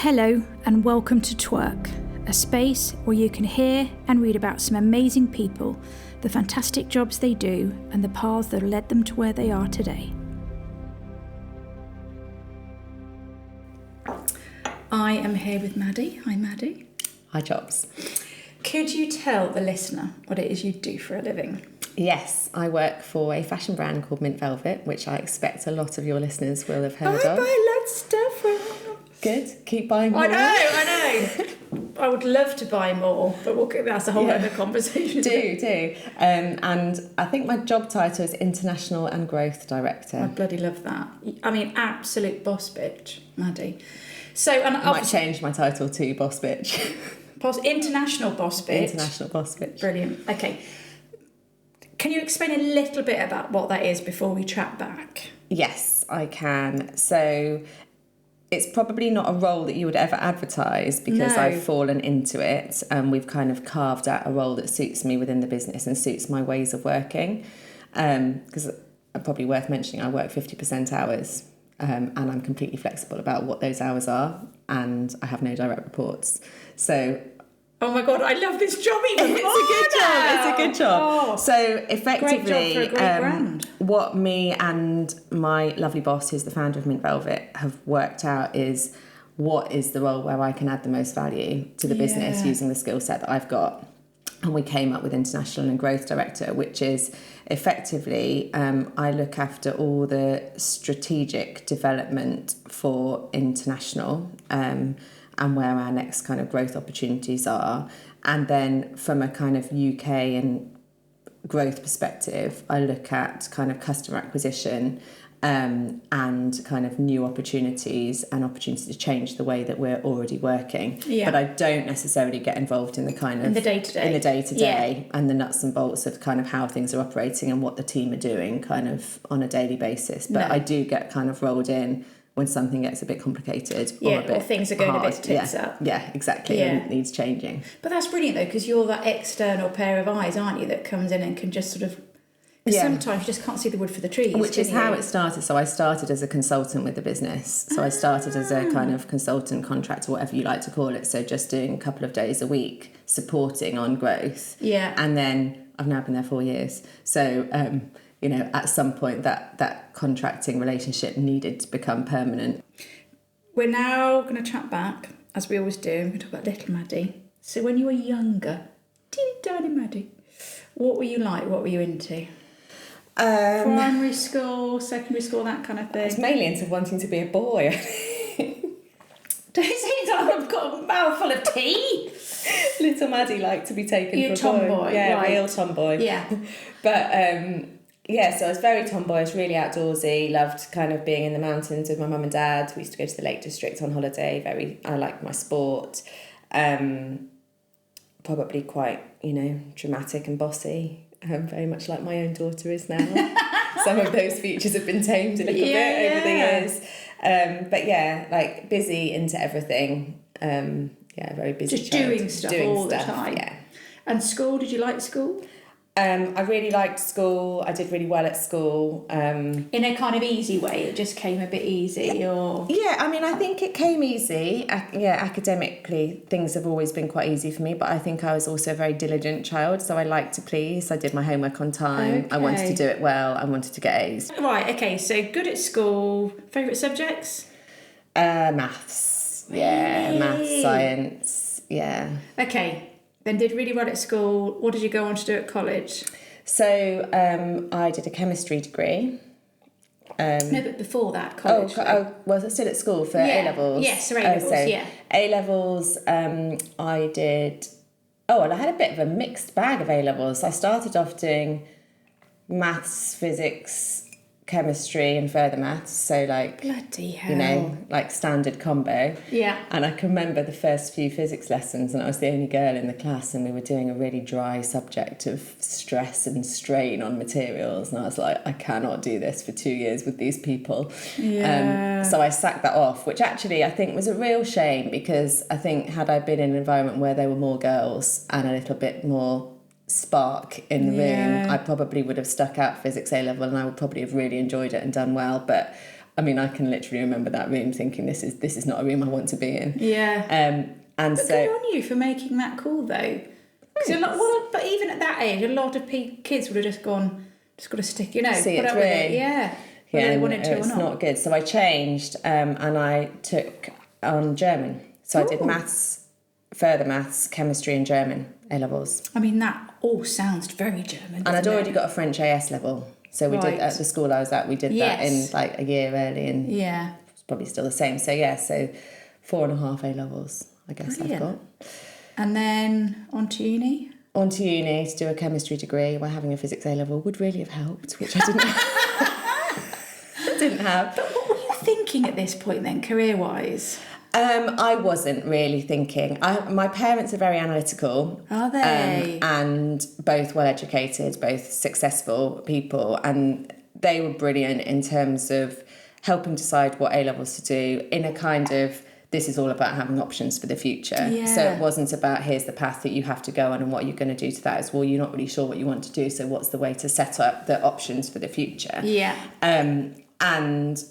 Hello and welcome to Twerk, a space where you can hear and read about some amazing people, the fantastic jobs they do, and the paths that led them to where they are today. I am here with Maddy. Hi, Maddy. Hi, Jobs. Could you tell the listener what it is you do for a living? Yes, I work for a fashion brand called Mint Velvet, which I expect a lot of your listeners will have heard of. I buy lots of stuff. Good. Keep buying more. I know. I would love to buy more, but that's a whole other conversation. Do. And I think my job title is International and Growth Director. I bloody love that. I mean, absolute boss bitch, Maddy. So, and I might change my title to Boss Bitch. International Boss Bitch. International Boss Bitch. Brilliant. Okay. Can you explain a little bit about what that is before we track back? Yes, I can. So it's probably not a role that you would ever advertise because I've fallen into it, and we've kind of carved out a role that suits me within the business and suits my ways of working. Because probably worth mentioning, I work 50% hours. And I'm completely flexible about what those hours are, and I have no direct reports. So, oh my God, I love this job even more. It's a good job. Oh, so effectively, great job for a great brand. What me and my lovely boss, who's the founder of Mint Velvet, have worked out is what is the role where I can add the most value to the business using the skill set that I've got. And we came up with International and Growth Director, which is effectively, I look after all the strategic development for international and where our next kind of growth opportunities are. And then from a kind of UK and growth perspective, I look at kind of customer acquisition and kind of new opportunities and opportunities to change the way that we're already working. Yeah. But I don't necessarily get involved in the kind of... In the day-to-day. And the nuts and bolts of kind of how things are operating and what the team are doing kind of on a daily basis. But I do get kind of rolled in when something gets a bit complicated or things are going hard. a bit tits up. Yeah, exactly. Yeah. And it needs changing. But that's brilliant though, because you're that external pair of eyes, aren't you, that comes in and can just sort of... Sometimes you just can't see the wood for the trees. Which is how it started. So I started as a consultant with the business. So I started as a kind of consultant contractor, whatever you like to call it. So just doing a couple of days a week, supporting on growth. Yeah. And then I've now been there 4 years. So, at some point that contracting relationship needed to become permanent. We're now going to chat back, as we always do. We're going to talk about little Maddy. So when you were younger, teeny tiny Maddy, what were you like? What were you into? Primary school, secondary school, that kind of thing. I was mainly into wanting to be a boy. Don't seem like I've got a mouthful of tea. Little Maddy liked to be taken for a tomboy. Yeah, right. Real tomboy. Yeah. But so I was very tomboyish, really outdoorsy, loved kind of being in the mountains with my mum and dad. We used to go to the Lake District on holiday. I liked my sport. Probably quite, dramatic and bossy. Very much like my own daughter is now. Some of those features have been tamed a little bit over the years. But busy into everything. Very busy. Just doing stuff all the time. Yeah. And school, did you like school? I really liked school. I did really well at school. In a kind of easy way, it just came a bit easy, or... Yeah, I mean, I think it came easy. Academically, things have always been quite easy for me, but I think I was also a very diligent child, so I liked to please. I did my homework on time. Okay. I wanted to do it well. I wanted to get A's. Right, okay, so good at school. Favourite subjects? Maths. Really? Yeah, maths, science, yeah. Okay. Then did really well at school. What did you go on to do at college? So I did a chemistry degree. No, but before that, college. Was I still at school for A-levels? Yes, for A-levels, yeah. A-levels, I did... I had a bit of a mixed bag of A-levels. I started off doing maths, physics, chemistry and further maths, so bloody hell, standard combo. Yeah. And I can remember the first few physics lessons, and I was the only girl in the class, and we were doing a really dry subject of stress and strain on materials, and I was like, I cannot do this for 2 years with these people. So I sacked that off, which actually I think was a real shame, because I think had I been in an environment where there were more girls and a little bit more spark in the room, I probably would have stuck out physics A level, and I would probably have really enjoyed it and done well. But I mean, I can literally remember that room thinking, this is not a room I want to be in. Yeah. And but so good on you for making that call, though. But even at that age, a lot of kids would have just gone, just got to stick, you know, see put it up through. with it. Yeah. Whether they wanted to or it's not. not good. So I changed, and I took on German. So I did maths, further maths, chemistry, and German A-levels. I mean, that all sounds very German. And I'd already got a French AS level. So we did, at the school I was at, we did that in like a year early, and it's probably still the same. So so 4.5 A-levels, I guess. Brilliant. I've got. And then on to uni? On to uni to do a chemistry degree, where having a physics A-level would really have helped, which I didn't have. But what were you thinking at this point then, career-wise? I wasn't really thinking. My parents are very analytical. Are they? And both well-educated, both successful people. And they were brilliant in terms of helping decide what A-levels to do in a kind of, this is all about having options for the future. Yeah. So it wasn't about, here's the path that you have to go on and what you're going to do to that. It's, well, you're not really sure what you want to do, so what's the way to set up the options for the future? Yeah. And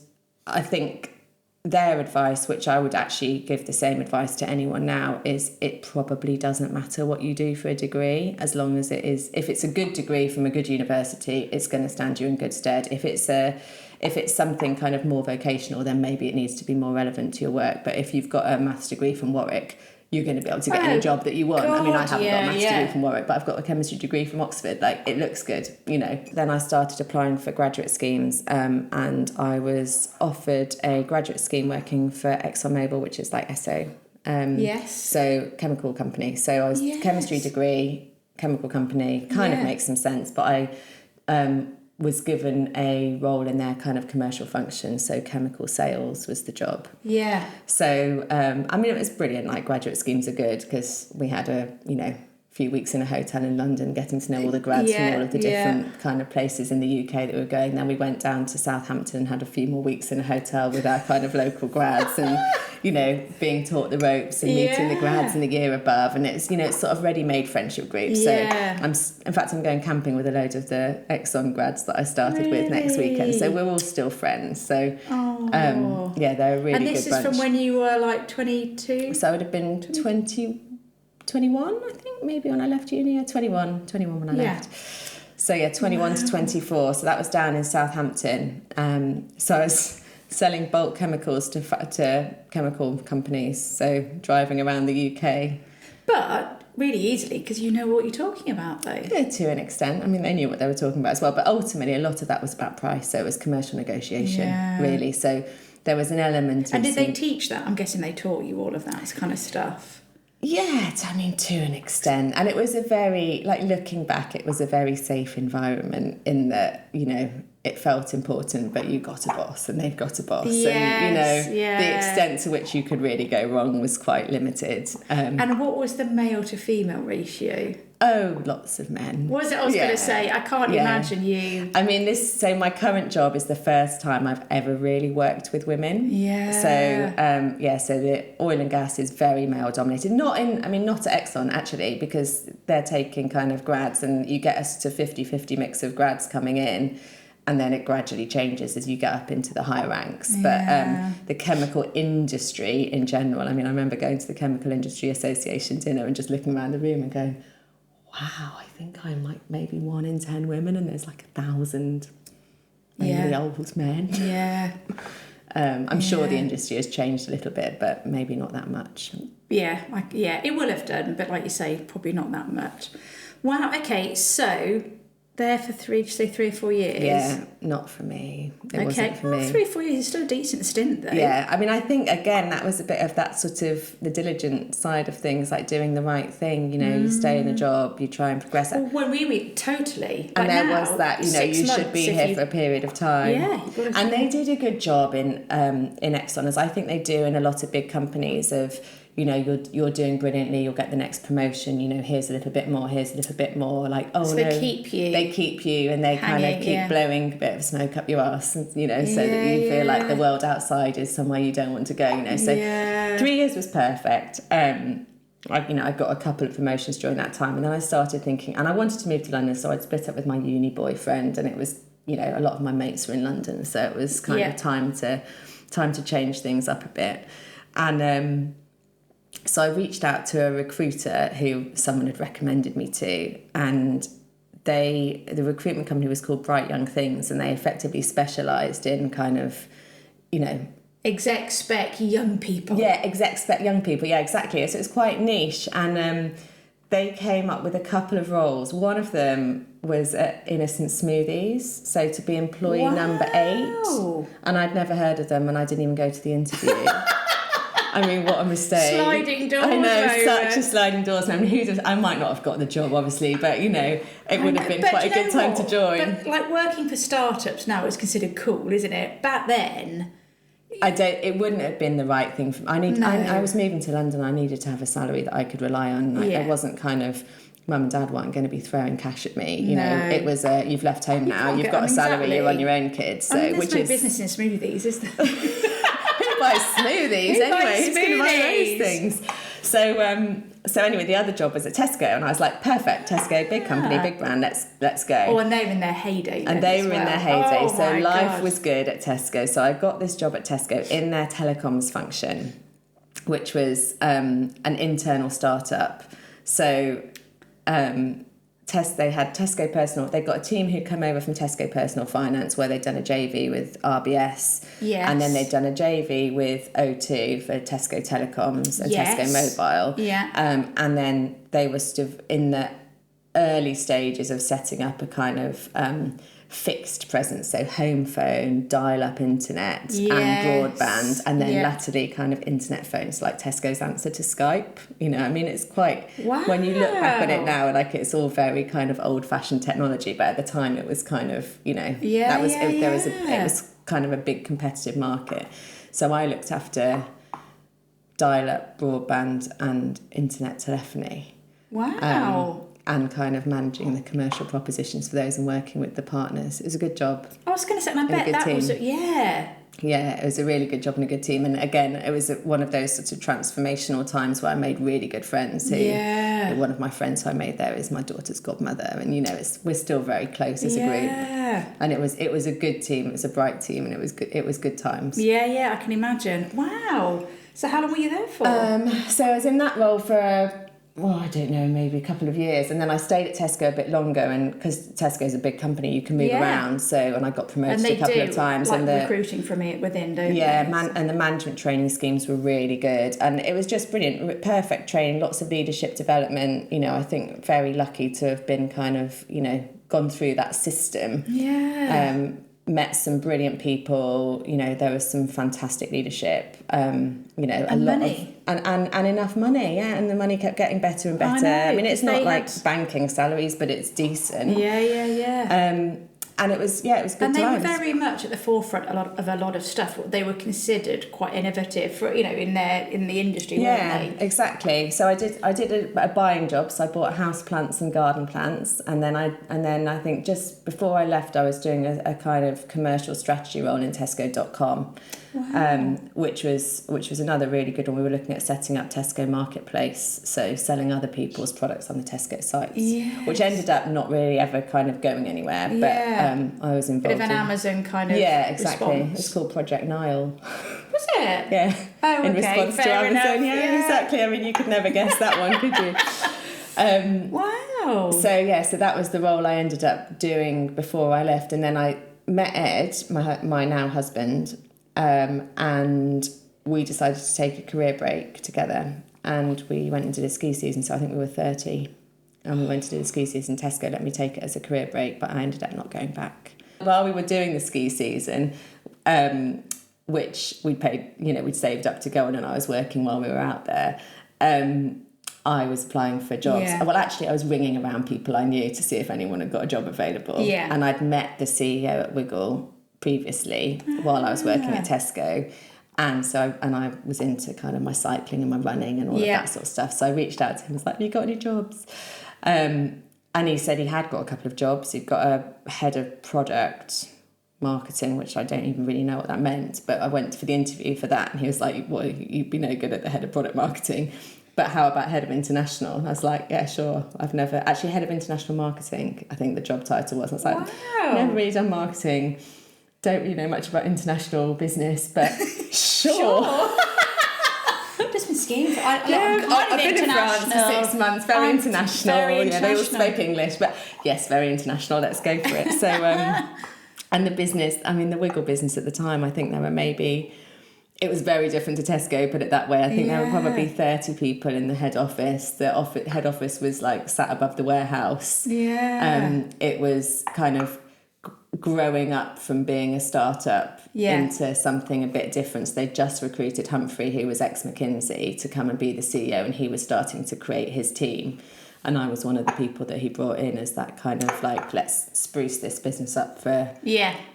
I think their advice, which I would actually give the same advice to anyone now, is it probably doesn't matter what you do for a degree, as long as it is, if it's a good degree from a good university, it's going to stand you in good stead. If it's something kind of more vocational, then maybe it needs to be more relevant to your work. But if you've got a maths degree from Warwick, you're going to be able to get any job that you want. God, I mean, I haven't got a maths degree from Warwick, but I've got a chemistry degree from Oxford. Like, it looks good, you know. Then I started applying for graduate schemes, and I was offered a graduate scheme working for ExxonMobil, which is like Esso. Yes. So, chemical company. So I was chemistry degree, chemical company, kind of makes some sense, but I was given a role in their kind of commercial function, so chemical sales was the job. Yeah. So, I mean, it was brilliant. Like, graduate schemes are good because we had a few weeks in a hotel in London getting to know all the grads from all of the different kind of places in the UK that we were going. Then we went down to Southampton and had a few more weeks in a hotel with our kind of local grads and, you know, being taught the ropes and meeting the grads in the year above. And it's, you know, it's sort of ready-made friendship groups. So I'm going camping with a load of the Exxon grads that I started with next weekend. So we're all still friends. So, they're a really good bunch. And this is from when you were like 22? So I would have been 21, I think, maybe when I left uni. 21 when I left. So 21 to 24. So that was down in Southampton. So I was selling bulk chemicals to chemical companies. So driving around the UK. But really easily, because you know what you're talking about, though. Yeah, to an extent. I mean, they knew what they were talking about as well. But ultimately, a lot of that was about price. So it was commercial negotiation, really. So there was an element of... And did they teach that? I'm guessing they taught you all of that kind of stuff. Yeah, I mean, to an extent. And it was a very, like, looking back, it was a very safe environment in that, you know, it felt important, but you got a boss and they've got a boss. Yes, and, you know, the extent to which you could really go wrong was quite limited. And what was the male to female ratio? Oh, lots of men. Was it? I was going to say, I can't imagine you. I mean, so my current job is the first time I've ever really worked with women. Yeah. So, so the oil and gas is very male dominated. Not at Exxon, actually, because they're taking kind of grads and you get us to 50-50 mix of grads coming in. And then it gradually changes as you get up into the higher ranks. But the chemical industry in general, I mean, I remember going to the Chemical Industry Association dinner and just looking around the room and going, wow, I think I'm like maybe 1 in 10 women and there's like 1,000 mainly old men. Yeah. I'm sure the industry has changed a little bit, but maybe not that much. Yeah, it will have done, but like you say, probably not that much. Wow, okay, so... there for 3 or 4 years? Yeah, not for me. It wasn't for me. 3 or 4 years is still a decent stint, though. Yeah, I mean, I think, again, that was a bit of that sort of the diligent side of things, like doing the right thing, you know, you stay in a job, you try and progress. Well, when we totally. And like there now, was that, you know, you should be here for a period of time. Yeah. And they did a good job in Exxon, as I think they do in a lot of big companies of... you know, you're doing brilliantly, you'll get the next promotion, you know, here's a little bit more, like, oh, so no. They keep you and they kind of keep blowing a bit of smoke up your arse, you know, so that you feel like the world outside is somewhere you don't want to go, you know. So 3 years was perfect. I got a couple of promotions during that time, and then I started thinking, and I wanted to move to London, so I'd split up with my uni boyfriend, and it was you know, a lot of my mates were in London, so it was kind of time to change things up a bit. And so I reached out to a recruiter who someone had recommended me to, and the recruitment company was called Bright Young Things, and they effectively specialised in kind of, you know, exec spec young people. Yeah, exec spec young people. Yeah, exactly. So it's quite niche, and they came up with a couple of roles. One of them was at Innocent Smoothies, so to be employee number 8, and I'd never heard of them, and I didn't even go to the interview. I mean, what a mistake. Sliding doors. I know, moment. such a sliding doors moment. I might not have got the job, obviously, but, you know, it would have been quite a good time to join. But, like, working for startups now is considered cool, isn't it? Back then... It wouldn't have been the right thing for me. I was moving to London. I needed to have a salary that I could rely on. I wasn't kind of... Mum and Dad weren't going to be throwing cash at me. You know, it was you've left home now, you've got a salary, you're on your own, kids. So, there's no business in smoothies, is there? Who buys smoothies anyway? Who's going to buy those things? So anyway, the other job was at Tesco, and I was like, perfect, Tesco, big company, big brand, let's go. Oh, and they were in their heyday. And they were in their heyday, so life was good at Tesco. So I got this job at Tesco in their telecoms function, which was an internal startup. So they had Tesco Personal. They got a team who'd come over from Tesco Personal Finance, where they'd done a JV with RBS. Yes. And then they'd done a JV with O2 for Tesco Telecoms and Tesco Mobile. Yeah. And then they were sort of in the early stages of setting up a kind of fixed presence, so home phone, dial-up internet and broadband, and then latterly kind of internet phones, like Tesco's answer to Skype. You know, I mean, it's quite, when you look back on it now, like, it's all very kind of old-fashioned technology, but at the time it was kind of, you know, it was kind of a big competitive market. So I looked after dial-up, broadband and internet telephony. Wow. And kind of managing the commercial propositions for those and working with the partners. It was a good job. I was going to say, and I bet that was... Yeah, it was a really good job and a good team. And again, it was one of those sorts of transformational times where I made really good friends. One of my friends who I made there is my daughter's godmother. And, you know, we're still very close as a group. And it was a good team. It was a bright team, and it was good times. Yeah, I can imagine. Wow. So how long were you there for? So I was in that role for... I don't know, maybe a couple of years. And then I stayed at Tesco a bit longer, and because Tesco's a big company, you can move around. So, and I got promoted a couple of times. Like, and recruiting from it within, don't they? And the management training schemes were really good. And it was just brilliant, perfect training, lots of leadership development. You know, I think very lucky to have been kind of, you know, gone through that system. Yeah. Met some brilliant people, you know, there was some fantastic leadership, you know, and money. And enough money, and the money kept getting better and better. I mean, it's not like banking salaries, but it's decent. And it was good times. And they were very much at the forefront of a lot of stuff. They were considered quite innovative, for, you know, in the industry, weren't they? Exactly. So I did a buying job. So I bought house plants and garden plants, and then I think just before I left, I was doing a kind of commercial strategy role in Tesco.com. Wow. Which was another really good one. We were looking at setting up Tesco Marketplace, so selling other people's products on the Tesco sites, which ended up not really ever kind of going anywhere. But I was involved. Bit of an Amazon kind of exactly. response. It's called Project Nile. Was it? Yeah. Oh, okay. In response to Amazon. Yeah, exactly. I mean, you could never guess that one, could you? Wow. So that was the role I ended up doing before I left, and then I met Ed, my now husband. And we decided to take a career break together, and we went and did a ski season. So I think we were 30, and we went to do the ski season. Tesco let me take it as a career break, but I ended up not going back. While we were doing the ski season, which we'd paid, you know, we'd saved up to go on, and I was working while we were out there, I was applying for jobs. Well, actually, I was ringing around people I knew to see if anyone had got a job available. And I'd met the CEO at Wiggle previously while I was working at Tesco, and I was into kind of my cycling and my running and all of that sort of stuff. So I reached out to him and was like, "Have you got any jobs?" And he said he had got a couple of jobs. He'd got a head of product marketing, which I don't even really know what that meant, but I went for the interview for that, and he was like, "Well, you'd be no good at the head of product marketing." but how about head of international? And I was like, yeah, sure. I've never actually head of international marketing, I think the job title was. I was like, wow. Never really done marketing, don't really know much about international business, but sure. Just been skiing. I've been in France for 6 months, very international. Yeah, they all spoke English, but yes, very international, let's go for it. So, and the business, I mean, the Wiggle business at the time, I think there were maybe, it was very different to Tesco, put it that way. I think there were probably 30 people in the head office. The head office was like sat above the warehouse. Yeah. It was kind of growing up from being a startup into something a bit different. So they just recruited Humphrey, who was ex-McKinsey, to come and be the CEO, and he was starting to create his team. And I was one of the people that he brought in as that kind of like, let's spruce this business up for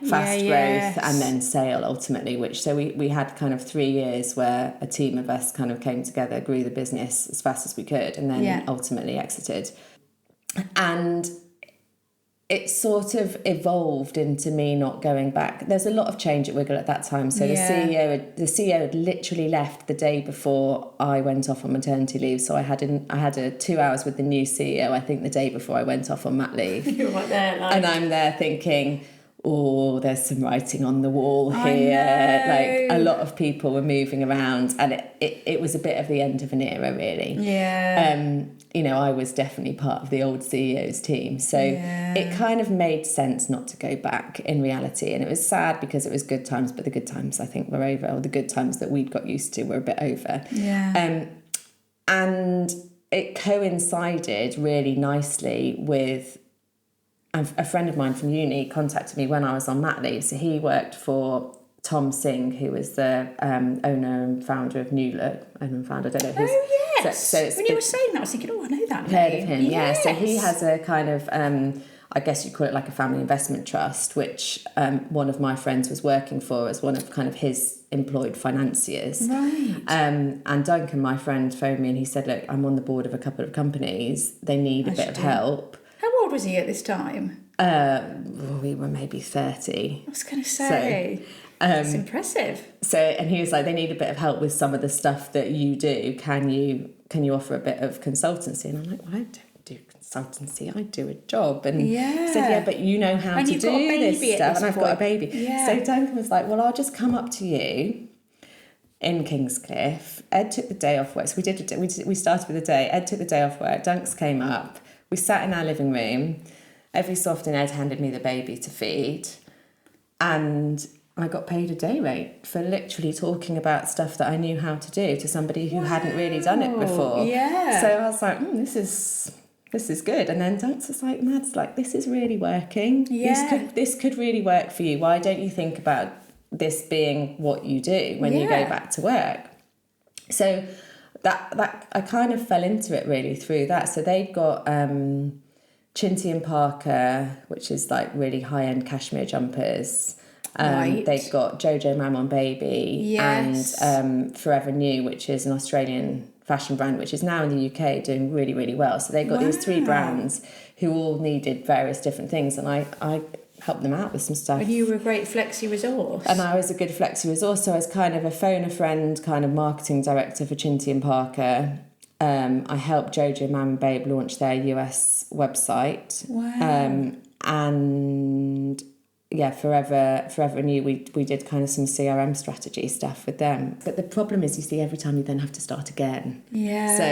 fast growth and then sale ultimately, which so we had kind of 3 years where a team of us kind of came together, grew the business as fast as we could, and then ultimately exited. And it sort of evolved into me not going back. There's a lot of change at Wiggle at that time. So the CEO had literally left the day before I went off on maternity leave. So I had 2 hours with the new CEO, I think the day before I went off on mat leave. You're right there, like... And I'm there thinking, oh, there's some writing on the wall here. Like a lot of people were moving around, and it was a bit of the end of an era, really. Yeah. You know, I was definitely part of the old CEO's team. So it kind of made sense not to go back in reality. And it was sad because it was good times, but the good times I think were over, or the good times that we'd got used to were a bit over. Yeah. And it coincided really nicely with a friend of mine from uni contacted me when I was on mat leave. So he worked for Tom Singh, who was the owner and founder of New Look. I don't know who's... Oh, yes. So it's when you were saying that, I was thinking, I know that name. Heard of him, yes. So he has a kind of, I guess you call it like a family investment trust, which one of my friends was working for as one of kind of his employed financiers. Right. And Duncan, my friend, phoned me and he said, look, I'm on the board of a couple of companies. They need a bit of help. How old was he at this time? We were maybe 30. I was going to say... That's impressive. So, and he was like, they need a bit of help with some of the stuff that you do. Can you offer a bit of consultancy? And I'm like, well, I don't do consultancy. I do a job. And he said, yeah, but you know how to do this stuff. And I've got a baby. Yeah. So Duncan was like, well, I'll just come up to you in Kingscliff. Ed took the day off work. So we started with a day. Ed took the day off work. Dunks came up. We sat in our living room. Every so often Ed handed me the baby to feed. And I got paid a day rate for literally talking about stuff that I knew how to do to somebody who hadn't really done it before. Yeah. So I was like, this is good. And then Dunks was like, Mads, like, this is really working. Yeah. This could really work for you. Why don't you think about this being what you do when you go back to work? So that I kind of fell into it really through that. So they'd got Chinty and Parker, which is like really high-end cashmere jumpers. They've got JoJo Maman Bebe and Forever New, which is an Australian fashion brand, which is now in the UK doing really, really well. So they've got these 3 brands who all needed various different things, and I helped them out with some stuff. And you were a great flexi resource. And I was a good flexi resource. So I was kind of a phone a friend kind of marketing director for Chinty and Parker. I helped JoJo Maman Babe launch their US website. Wow. And Forever New, we did kind of some CRM strategy stuff with them. But the problem is, you see, every time you then have to start again. Yeah. So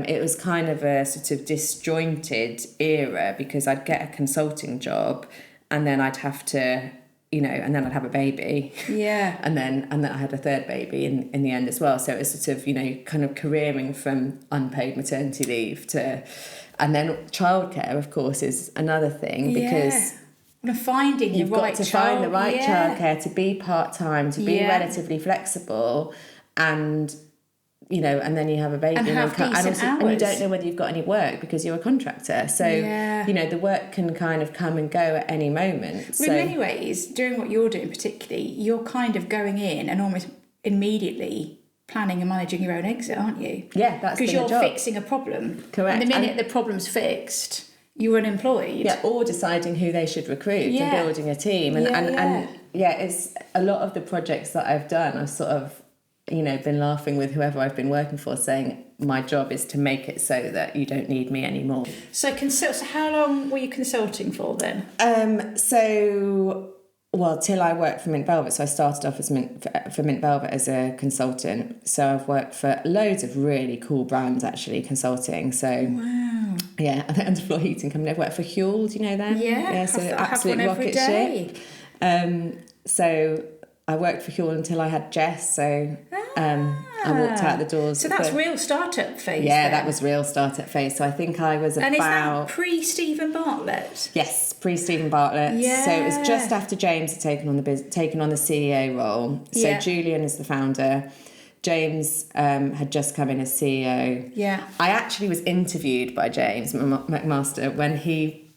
it was kind of a sort of disjointed era, because I'd get a consulting job and then I'd have to, and then I'd have a baby. Yeah. and then I had a third baby in the end as well. So it was sort of, kind of careering from unpaid maternity leave to... And then childcare, of course, is another thing, because... Finding You've got to find the right childcare, to be part-time, to be relatively flexible, and and then you have a baby and have decent hours. And you don't know whether you've got any work because you're a contractor. So the work can kind of come and go at any moment. Well, in many ways, doing what you're doing particularly, you're kind of going in and almost immediately planning and managing your own exit, aren't you? Yeah, that's because you're fixing a it's correct. And the minute the problem's fixed, you're unemployed. Yeah, or deciding who they should recruit and building a team. And it's a lot of the projects that I've done, I've sort of, been laughing with whoever I've been working for, saying my job is to make it so that you don't need me anymore. So how long were you consulting for then? Till I worked for Mint Velvet. So I started off as for Mint Velvet as a consultant. So I've worked for loads of really cool brands, actually, consulting. So Wow. Yeah, and the underfloor heating company. I've worked for Huel, do you know them? Yeah, so I absolute have one every rocket day. ship. So I worked for Huel until I had Jess, so I walked out the doors. So that's real startup phase. Yeah, then. that was real startup phase. So I think I was And is that pre-Stephen Bartlett? Yes, pre-Stephen Bartlett. Yeah. So it was just after James had taken on the CEO role. So Julian is the founder. James had just come in as CEO. Yeah. I actually was interviewed by James McMaster when he...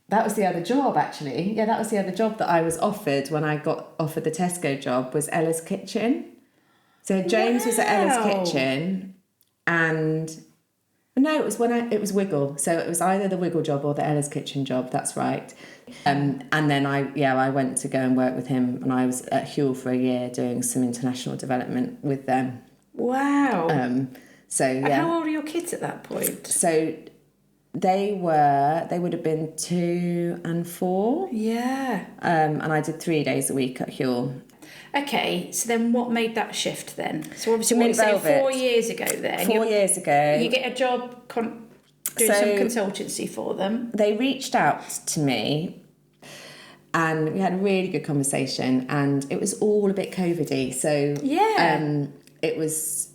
that was the other job, actually. Yeah, that was the other job that I was offered when I got offered the Tesco job, was Ella's Kitchen. So James was at Ella's Kitchen, and... No, it was Wiggle. So it was either the Wiggle job or the Ella's Kitchen job, that's right. And then I went to go and work with him, and I was at Huel for a year doing some international development with them. Wow. And how old are your kids at that point? So they would have been 2 and 4. Yeah. And I did 3 days a week at Huel. Okay, so then what made that shift then? So obviously, Mint Velvet. 4 years ago then? 4 years ago. You get a job doing some consultancy for them. They reached out to me and we had a really good conversation, and it was all a bit COVID-y. So it was...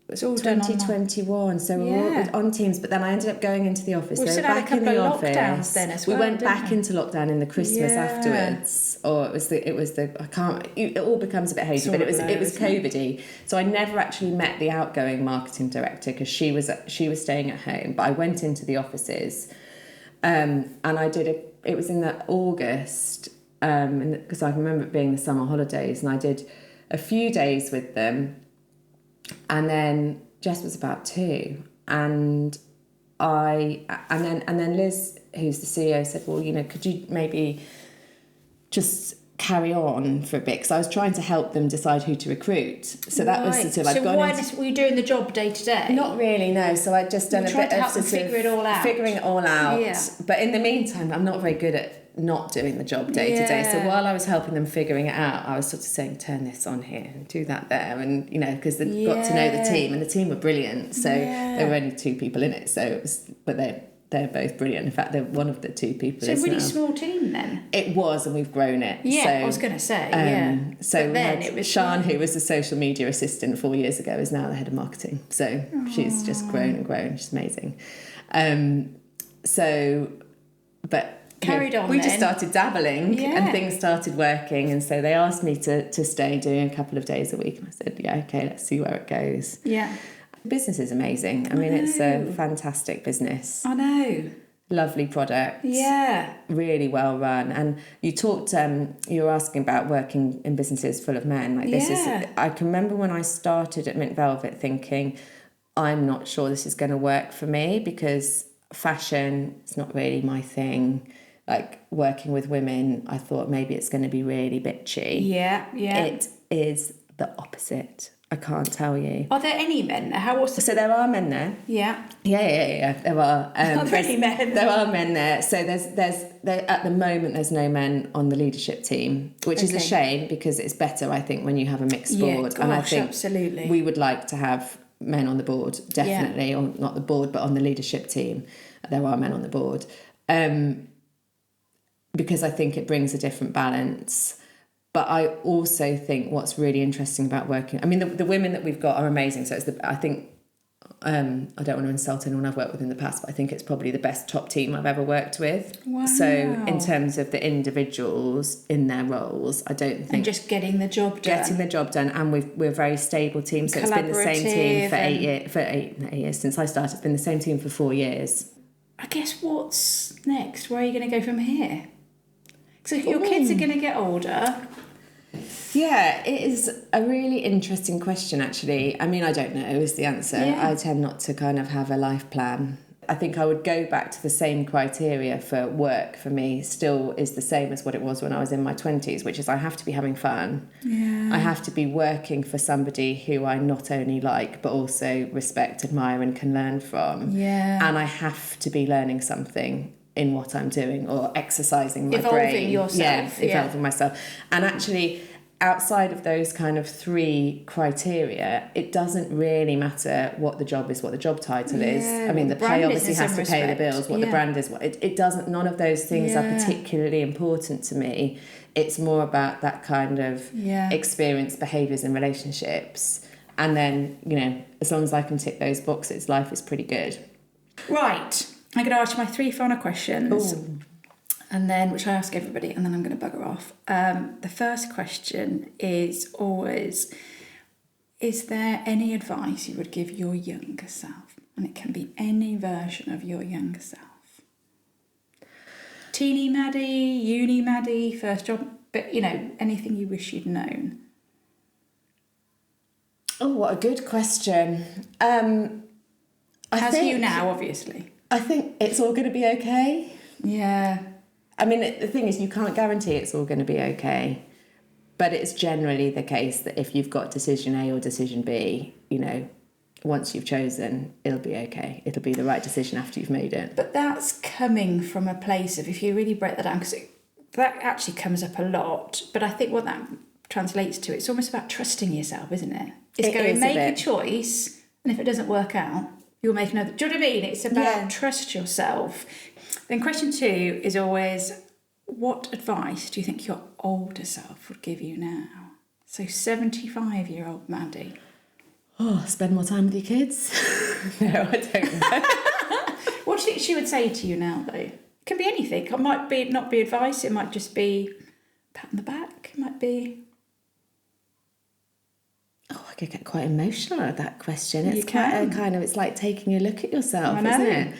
It's all 2021, so we were all on Teams, but then I ended up going into the office. We've still had a couple of lockdowns then as well. We went back into lockdown in the Christmas afterwards, or it was the I can't. It all becomes a bit hazy, but it was COVID-y. So I never actually met the outgoing marketing director because she was staying at home. But I went into the offices, and I did it was in the August, because I remember it being the summer holidays, and I did a few days with them. And then Jess was about 2, and then Liz, who's the CEO, said, well, could you maybe just carry on for a bit, because I was trying to help them decide who to recruit. So that was sort of... So were you doing the job day to day? Not really, no. So I'd just done a bit of figuring it all out. Figuring it all out. Yeah. But in the meantime, I'm not very good at not doing the job day to day. So while I was helping them figuring it out, I was sort of saying, turn this on here and do that there, and because they got to know the team, and the team were brilliant. So there were only 2 people in it. So it was, but they're both brilliant. In fact, they're one of the 2 people. So a really small team then. It was, and we've grown it. Yeah, so, I was going to say. So then it was Sian, who was the social media assistant 4 years ago, is now the head of marketing. So she's just grown and grown. She's amazing. But carried on. We just started dabbling, and things started working, and so they asked me to stay doing a couple of days a week, and I said, yeah, okay, let's see where it goes. Yeah. The business is amazing. I mean, it's a fantastic business. I know. Lovely product. Yeah. Really well run. And you talked, you were asking about working in businesses full of men. Like this is, I can remember when I started at Mint Velvet thinking, I'm not sure this is going to work for me, because fashion is not really my thing. Like working with women, I thought maybe it's going to be really bitchy. Yeah. It is the opposite. I can't tell you. Are there any men? So there are men there. Yeah. Yeah. There are. Are there any men? There are men there. So there's at the moment there's no men on the leadership team, which is a shame, because it's better, I think, when you have a mixed board. Yeah, and I think absolutely. We would like to have men on the board, definitely, or not the board, but on the leadership team. There are men on the board. Because I think it brings a different balance. But I also think what's really interesting about working... I mean, the women that we've got are amazing. So I think... I don't want to insult anyone I've worked with in the past, but I think it's probably the best top team I've ever worked with. Wow. So in terms of the individuals in their roles, I don't think... And just getting the job done. And we're a very stable team. So it's been the same team for 8 years since I started. It's been the same team for 4 years. I guess what's next? Where are you going to go from here? So your kids are going to get older. Yeah, it is a really interesting question, actually. I mean, I don't know is the answer. Yeah. I tend not to kind of have a life plan. I think I would go back to the same criteria for work for me still is the same as what it was when I was in my 20s, which is I have to be having fun. Yeah. I have to be working for somebody who I not only like, but also respect, admire and can learn from. Yeah. And I have to be learning something in what I'm doing or exercising my evolving brain. yourself. Evolving myself. And actually, outside of those kind of 3 criteria, it doesn't really matter what the job is, what the job title is. I mean, the pay obviously has to pay the bills, what the brand is. It doesn't, none of those things are particularly important to me. It's more about that kind of experience, behaviours and relationships. And then, you know, as long as I can tick those boxes, life is pretty good. Right. I'm going to ask you my 3 final questions. Ooh. And then, which I ask everybody, and then I'm going to bugger off. The first question is always, is there any advice you would give your younger self? And it can be any version of your younger self. Teeny Maddy, uni Maddy, first job, but, you know, anything you wish you'd known. Oh, what a good question. As you now, obviously. I think it's all going to be okay. Yeah. I mean, the thing is, you can't guarantee it's all going to be okay, but it's generally the case that if you've got decision A or decision B, you know, once you've chosen, it'll be okay. It'll be the right decision after you've made it. But that's coming from a place of, if you really break that down, because that actually comes up a lot, but I think what that translates to, it's almost about trusting yourself, isn't it? It's going, make a choice, and if it doesn't work out, you'll make another. Do you know what I mean? It's about trust yourself. Then question 2 is always, what advice do you think your older self would give you now? So 75-year-old Maddy. Oh, spend more time with your kids? No, I don't know. What do you think she would say to you now, though? It can be anything. It might be not be advice. It might just be a pat on the back. It might be... Oh, I could get quite emotional at that question. It's quite a kind of, it's like taking a look at yourself, isn't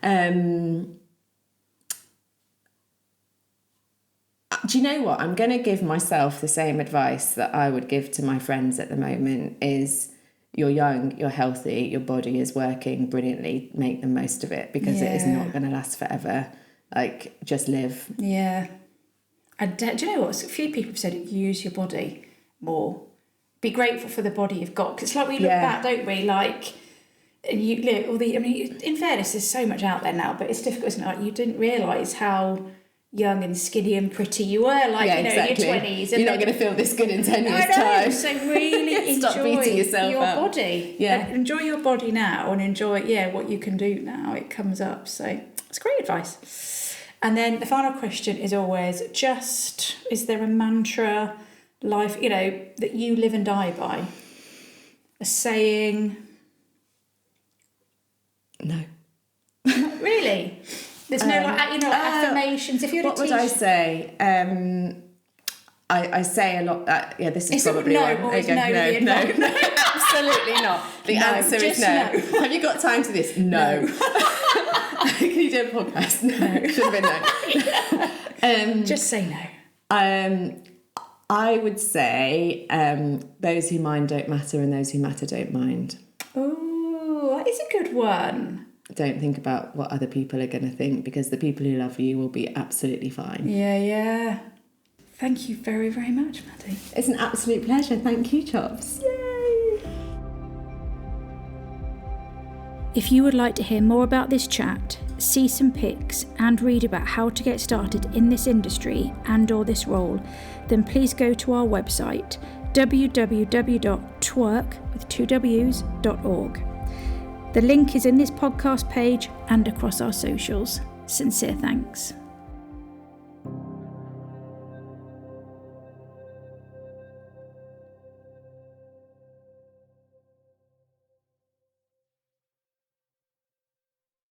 it? Do you know what? I'm going to give myself the same advice that I would give to my friends at the moment is you're young, you're healthy, your body is working brilliantly, make the most of it because it is not going to last forever. Like, just live. Yeah. Do you know what? A few people have said use your body more. Be grateful for the body you've got. Because it's like we look back, don't we? Like, you look, all the, I mean, in fairness, there's so much out there now, but it's difficult, isn't it? Like, you didn't realise how young and skinny and pretty you were, like, you know, exactly. in your 20s. You're not going to feel this good in 10 years' time. So really Stop enjoy beating yourself your up. body. Yeah. Enjoy your body now and enjoy, what you can do now. It comes up. So it's great advice. And then the final question is always just, is there a mantra, life, you know, that you live and die by? A saying? No. Really? There's no, affirmations. If you're what would I say? I say a lot that, this is probably no, one. Always no, absolutely not. The answer is no. Have you got time for this? No. Can you do a podcast? No. Should have been no. Just say no. I would say those who mind don't matter and those who matter don't mind. Oh, that is a good one. Don't think about what other people are going to think because the people who love you will be absolutely fine. Yeah. Thank you very, very much, Maddy. It's an absolute pleasure. Thank you, Chops. Yay! If you would like to hear more about this chat, see some pics and read about how to get started in this industry and or this role, then please go to our website www.twerk.org. The link is in this podcast page and across our socials. Sincere thanks.